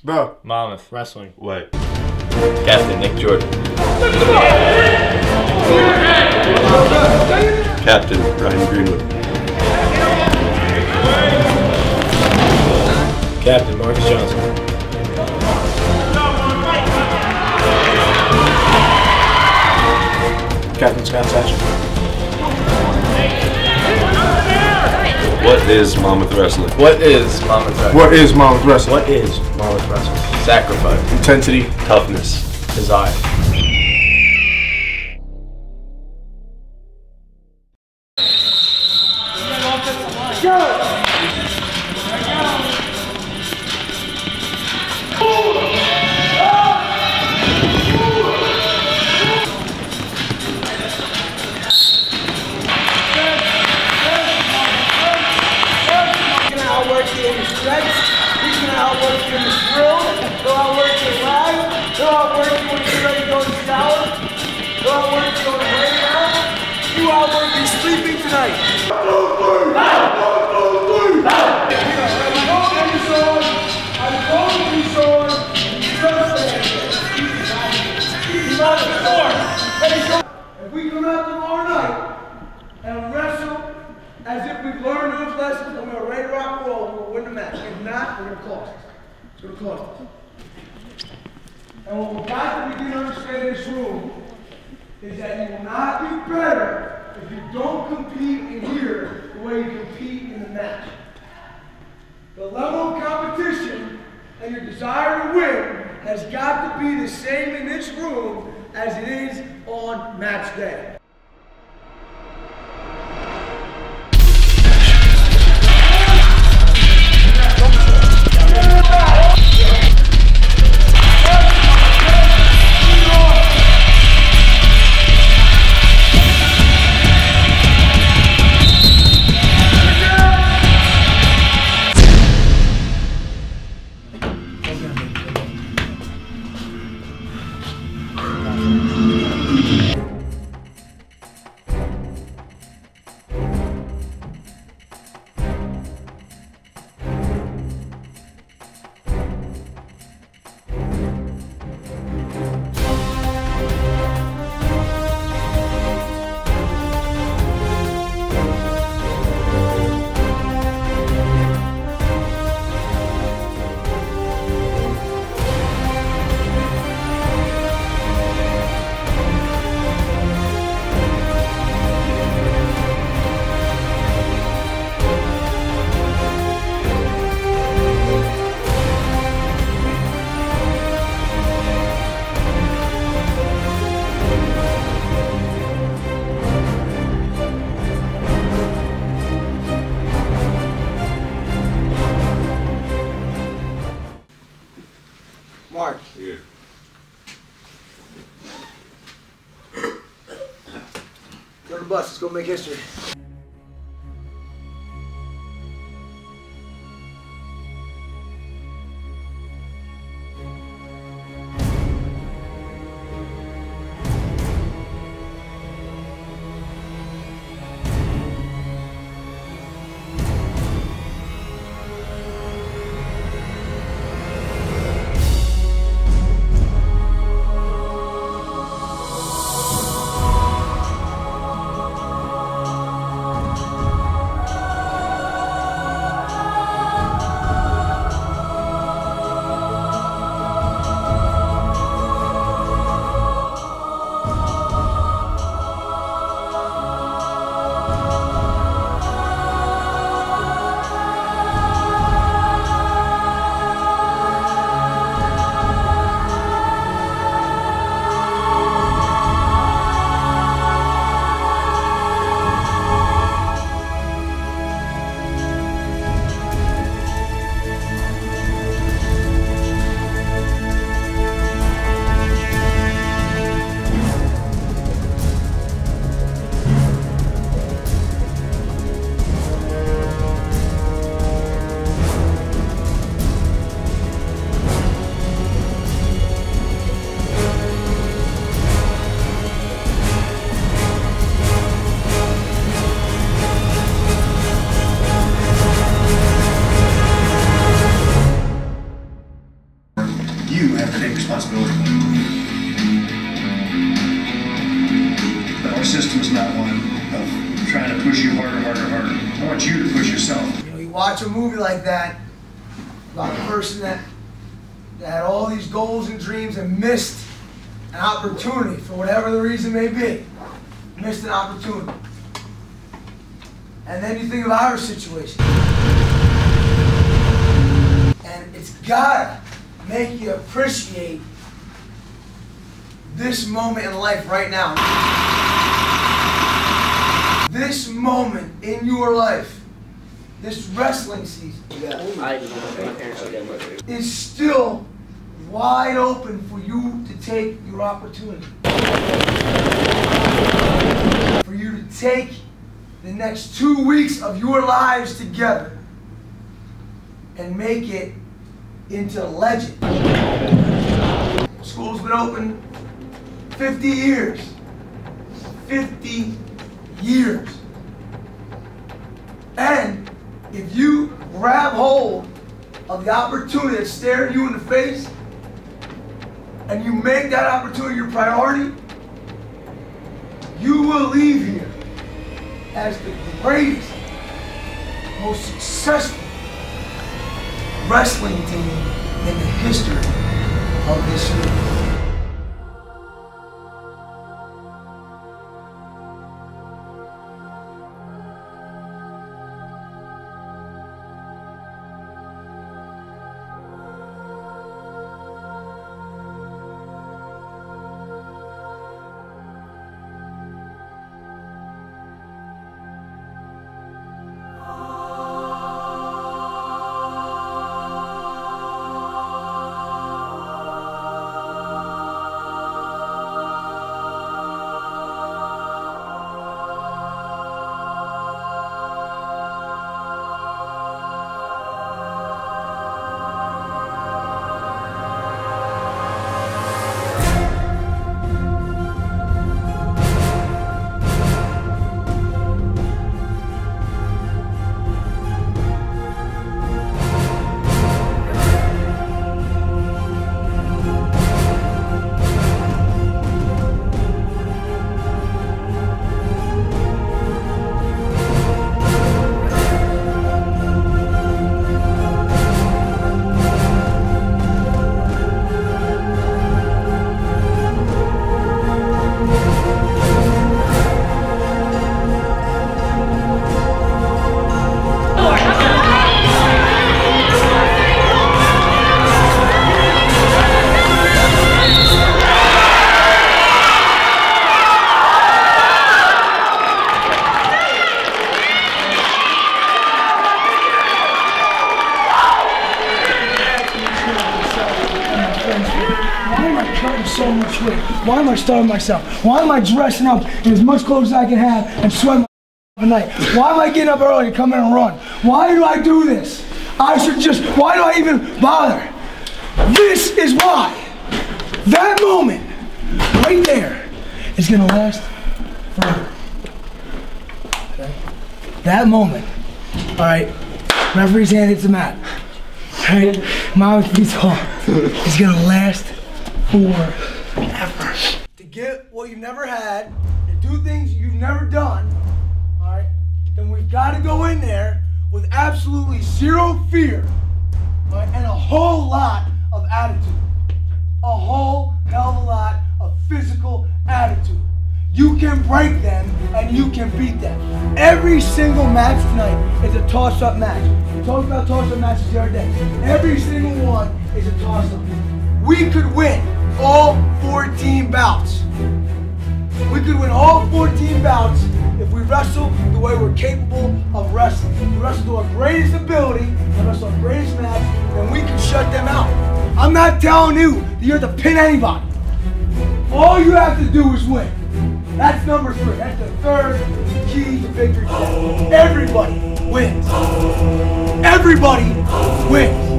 Bro. Monmouth Wrestling. Wait. Captain Nick Jordan. Captain Ryan Greenwood. Captain Marcus Johnson. Captain Scott Satchel. What is Monmouth Wrestling? What is Monmouth Wrestling? What is Monmouth Wrestling? What is Monmouth Wrestling? Sacrifice. Intensity. Toughness. Desire. Sleeping tonight. If we come out tomorrow night and wrestle as if we've learned those lessons and we're ready to rock and roll, we'll win the match. If not, we're going to cost us. It's going to cost us. And what we've got to begin to understand in this room is that you will not be better if you don't compete in here the way you compete in the match. The level of competition and your desire to win has got to be the same in this room as it is on match day. Mark. Here. Go to the bus. Let's go make history. not one of trying to push you harder. I want you to push yourself. You know, you watch a movie like that about a person that had all these goals and dreams and missed an opportunity for whatever the reason may be. Missed an opportunity. And then you think of our situation. And it's gotta make you appreciate this moment in life right now. This moment in your life, this wrestling season, is still wide open for you to take your opportunity. For you to take the next 2 weeks of your lives together and make it into legend. School's been open 50 years. 50 years. And if you grab hold of the opportunity that's staring you in the face and you make that opportunity your priority, you will leave here as the greatest, most successful wrestling team in the history of this league. So much weight. Why am I starving myself? Why am I dressing up in as much clothes as I can have and sweating my night? Why am I getting up early to come in and run? Why do I do this? I should just, why do I even bother? This is why. That moment right there is gonna last forever. Okay? That moment. All right, referee's hand hits the mat. All right, Mama's feet's off. It's gonna last forever. To get what you've never had, to do things you've never done, all right, then we've got to go in there with absolutely zero fear, all right, and a whole lot of attitude. A whole hell of a lot of physical attitude. You can break them and you can beat them. Every single match tonight is a toss-up match. We talked about toss-up matches the other day. Every single one is a toss-up. We could win all 14 bouts. We could win all 14 bouts if we wrestle the way we're capable of wrestling. If we wrestle to our greatest ability and wrestle our greatest match, then we can shut them out. I'm not telling you that you have to pin anybody. All you have to do is win. That's number 3. That's the third key to victory. Everybody wins. Everybody wins.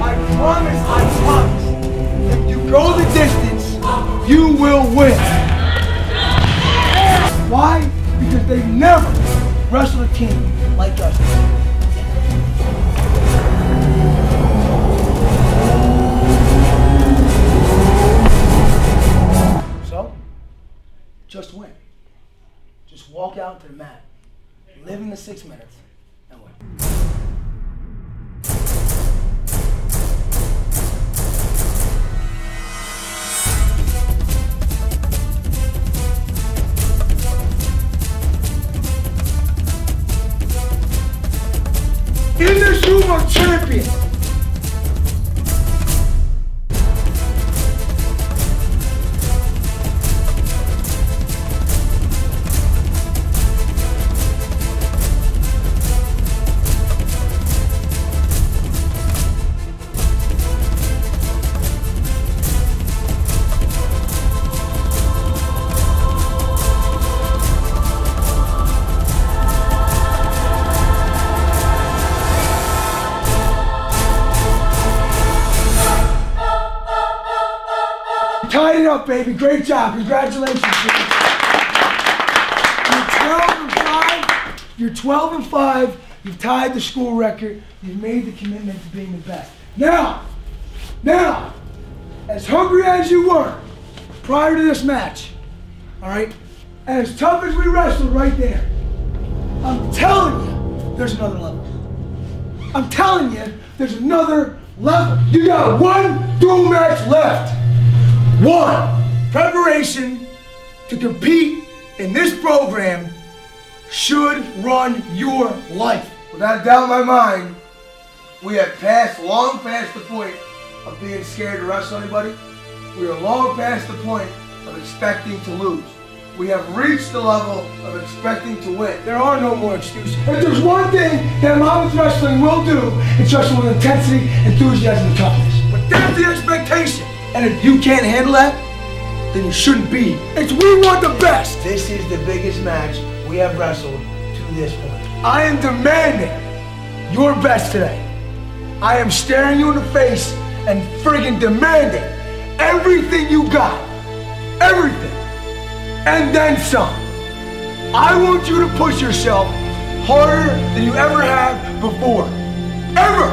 I promise. If you go the distance, you will win. Why? Because they've never wrestled a team like us. walk out to the mat, live in the 6 minutes, and win. In this room are champions. Tied it up, baby. Great job. Congratulations. You're 12 and 5. You've tied the school record. You've made the commitment to being the best. Now, as hungry as you were prior to this match, all right, as tough as we wrestled right there, I'm telling you, there's another level. I'm telling you, there's another level. You got one dual match left. One, preparation to compete in this program should run your life. Without a doubt in my mind, we have long past the point of being scared to wrestle anybody. We are long past the point of expecting to lose. We have reached the level of expecting to win. There are no more excuses. If there's one thing that Monmouth Wrestling will do, it's wrestle with intensity, enthusiasm, and toughness. But that's the expectation. And if you can't handle that, then you shouldn't be. It's we want the best. This is the biggest match we have wrestled to this point. I am demanding your best today. I am staring you in the face and friggin' demanding everything you got. Everything. And then some. I want you to push yourself harder than you ever have before. Ever.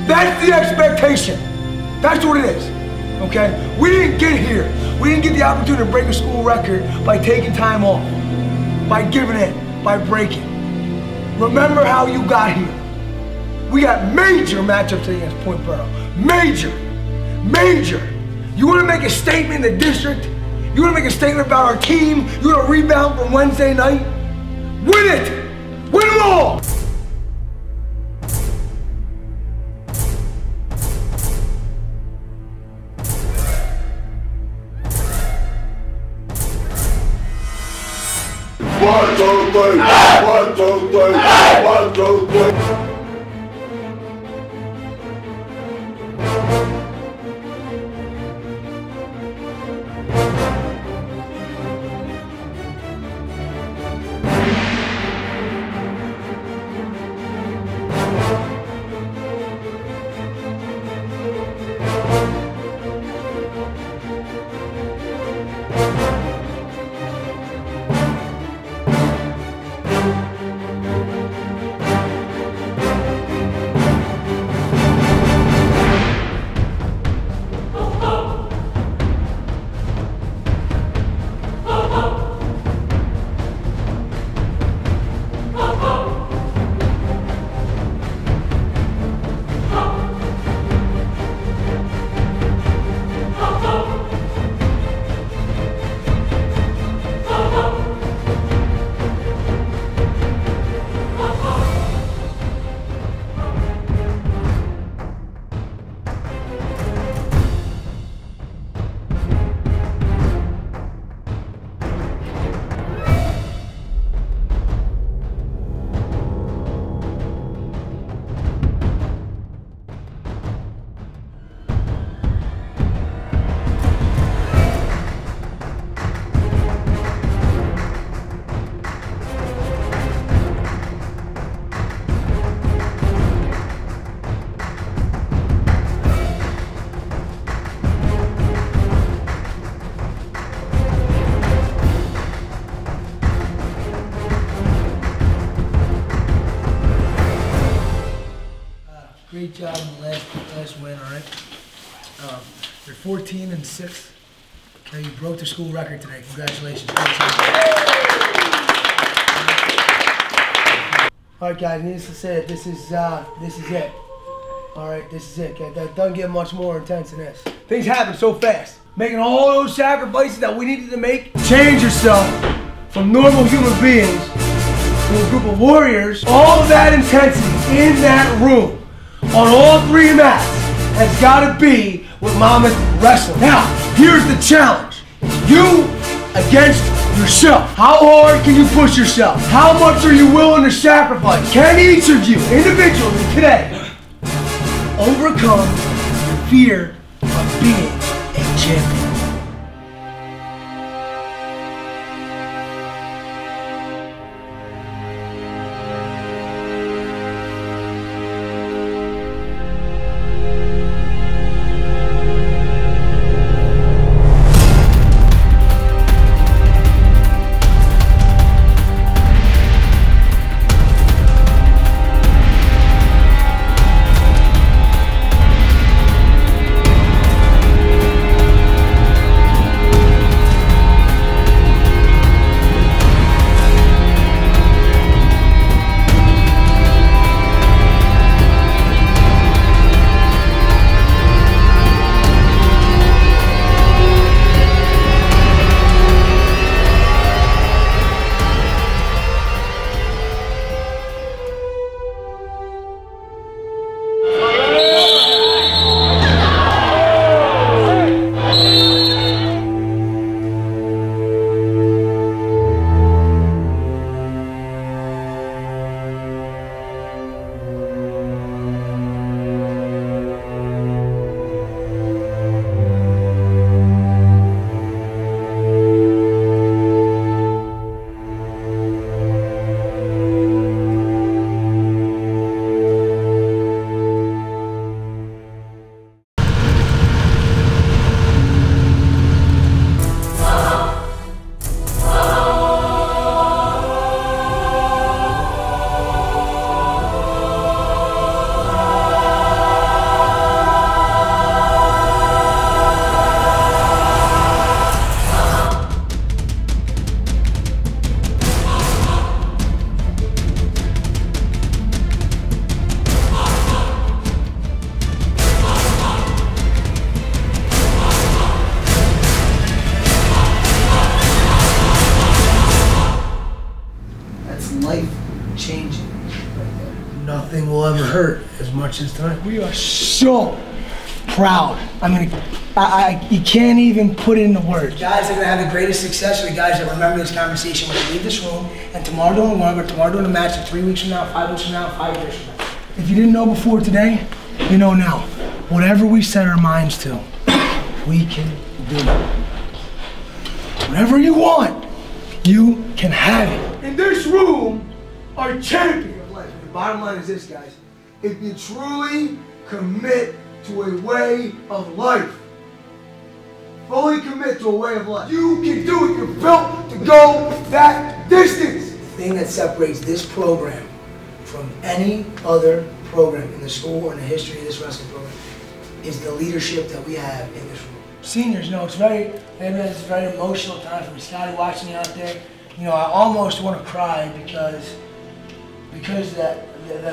That's the expectation. That's what it is. Okay? We didn't get here. We didn't get the opportunity to break a school record by taking time off, by giving in, by breaking. Remember how you got here. We got major matchups against Point Borough. Major. Major. You want to make a statement in the district? You want to make a statement about our team? You want to rebound from Wednesday night? Win it! Win them all! One, two, three. One, two, three. One, two, three. Great job in the last win, all right? You're 14 and 6. Okay, you broke the school record today. Congratulations. Great job. All right, guys, needless to say that this is it. All right, this is it. That doesn't get much more intense than this. Things happen so fast. Making all those sacrifices that we needed to make. Change yourself from normal human beings to a group of warriors. All of that intensity in that room on all three mats has got to be with Monmouth Wrestling. Now, here's the challenge. You against yourself. How hard can you push yourself? How much are you willing to sacrifice? Can each of you, individually, today, overcome the fear of being a champion? Life-changing. Nothing will ever hurt as much as tonight. We are so proud. I mean, you can't even put it into words. Guys are gonna have the greatest success are the guys that remember this conversation when they leave this room, and tomorrow doing one, or tomorrow doing a match, and 3 weeks from now, 5 weeks from now, 5 years from now. If you didn't know before today, you know now. Whatever we set our minds to, we can do it. Whatever you want, you can have it. In this room are champions of life. The bottom line is this, guys. If you truly commit to a way of life, fully commit to a way of life, you can do it. You're built to go that distance. The thing that separates this program from any other program in the school or in the history of this wrestling program is the leadership that we have in this room. Seniors, it's a very emotional time for me. Scotty, watching you out there, I almost want to cry because the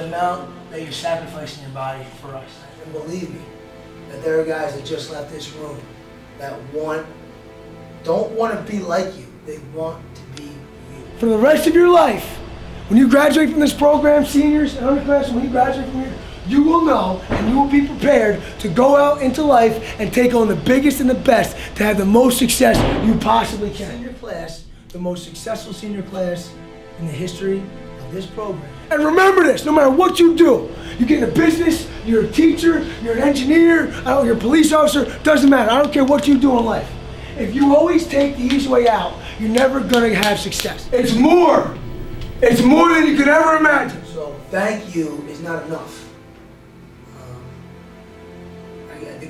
amount that you're sacrificing your body for us. And believe me, that there are guys that just left this room that don't want to be like you. They want to be you. For the rest of your life, when you graduate from this program, seniors and undergraduates, when you graduate from here, you will know and you will be prepared to go out into life and take on the biggest and the best to have the most success you possibly can. Senior class, the most successful senior class in the history of this program. And remember this, no matter what you do, you get into business, you're a teacher, you're an engineer, you're a police officer, doesn't matter. I don't care what you do in life. If you always take the easy way out, you're never gonna have success. It's more than you could ever imagine. So thank you is not enough. The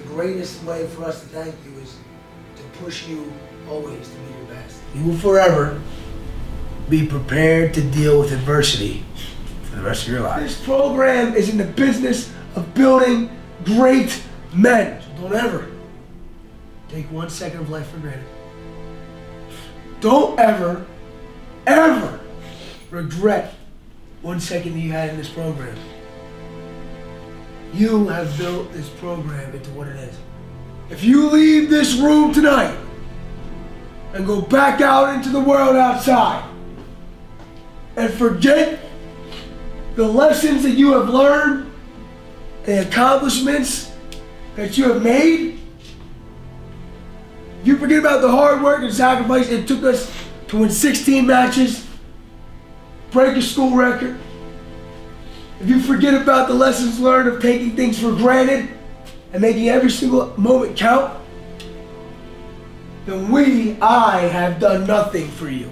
greatest way for us to thank you is to push you always to be your best. You will forever be prepared to deal with adversity for the rest of your life. This program is in the business of building great men. So don't ever take 1 second of life for granted. Don't ever regret 1 second that you had in this program. You have built this program into what it is. If you leave this room tonight and go back out into the world outside and forget the lessons that you have learned, the accomplishments that you have made, if you forget about the hard work and sacrifice it took us to win 16 matches, break a school record, if you forget about the lessons learned of taking things for granted and making every single moment count, then I have done nothing for you.